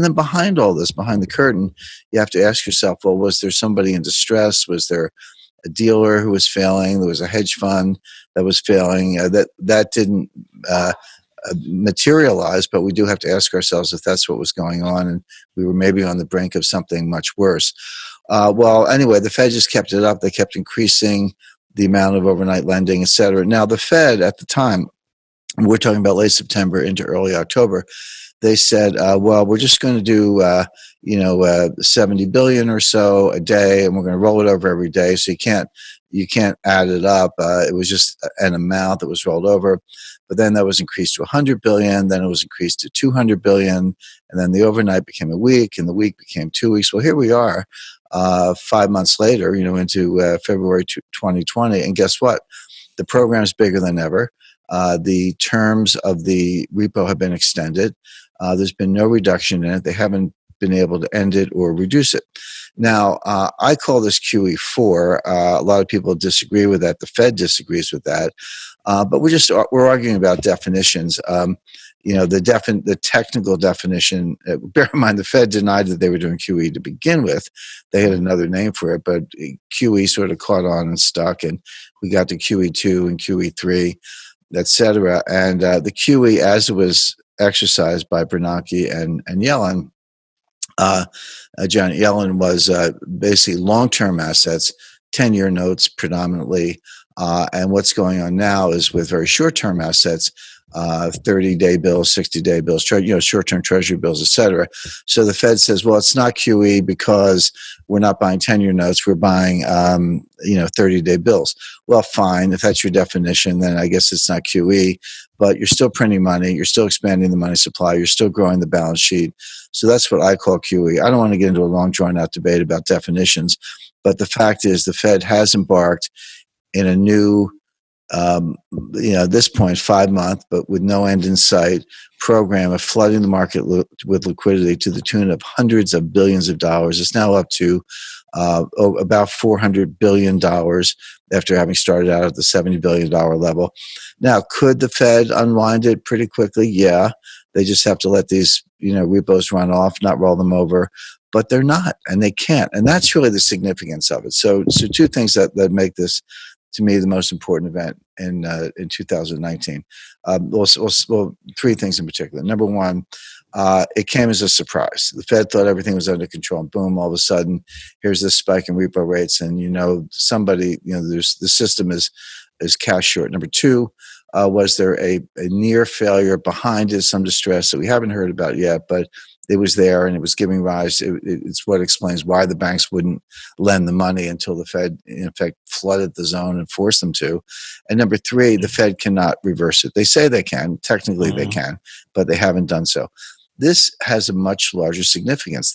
And then behind all this, behind the curtain, you have to ask yourself, well, was there somebody in distress? Was there a dealer who was failing? There was a hedge fund that was failing. That didn't materialize, but we do have to ask ourselves if that's what was going on, and we were maybe on the brink of something much worse. Well, anyway, the Fed just kept it up. They kept increasing the amount of overnight lending, et cetera. Now, the Fed at the time, we're talking about late September into early October, they said, well, we're just going to do, 70 billion or so a day, and we're going to roll it over every day. So you can't add it up. It was just an amount that was rolled over. But then that was increased to 100 billion. Then it was increased to 200 billion. And then the overnight became a week, and the week became 2 weeks. Well, here we are 5 months later, into February 2020. And guess what? The program is bigger than ever. The terms of the repo have been extended. There's been no reduction in it. They haven't been able to end it or reduce it. Now, I call this QE4. A lot of people disagree with that. The Fed disagrees with that. But we're arguing about definitions. The technical definition, bear in mind the Fed denied that they were doing QE to begin with. They had another name for it, but QE sort of caught on and stuck, and we got to QE2 and QE3, et cetera. And the QE, as it was exercised by Bernanke and Yellen, Janet Yellen, was basically long-term assets, 10-year notes predominantly. And what's going on now is with very short-term assets, 30-day bills, 60-day bills, short-term treasury bills, et cetera. So the Fed says, well, it's not QE because we're not buying 10-year notes. We're buying, 30-day bills. Well, fine. If that's your definition, then I guess it's not QE. But you're still printing money. You're still expanding the money supply. You're still growing the balance sheet. So that's what I call QE. I don't want to get into a long, drawn-out debate about definitions. But the fact is the Fed has embarked in a new at this point, 5 month, but with no end in sight, program of flooding the market with liquidity to the tune of hundreds of billions of dollars. It's now up to about $400 billion after having started out at the $70 billion level. Now, could the Fed unwind it pretty quickly? Yeah. They just have to let these, repos run off, not roll them over. But they're not, and they can't. And that's really the significance of it. So two things that make this, to me, the most important event in 2019. Well, three things in particular. Number one, it came as a surprise. The Fed thought everything was under control, and boom, all of a sudden, here's this spike in repo rates, and the system is cash short. Number two, was there a near failure behind it, some distress that we haven't heard about yet, but it was there, and it was giving rise. It's what explains why the banks wouldn't lend the money until the Fed, in effect, flooded the zone and forced them to. And number three, the Fed cannot reverse it. They say they can. Technically, they can, but they haven't done so. This has a much larger significance.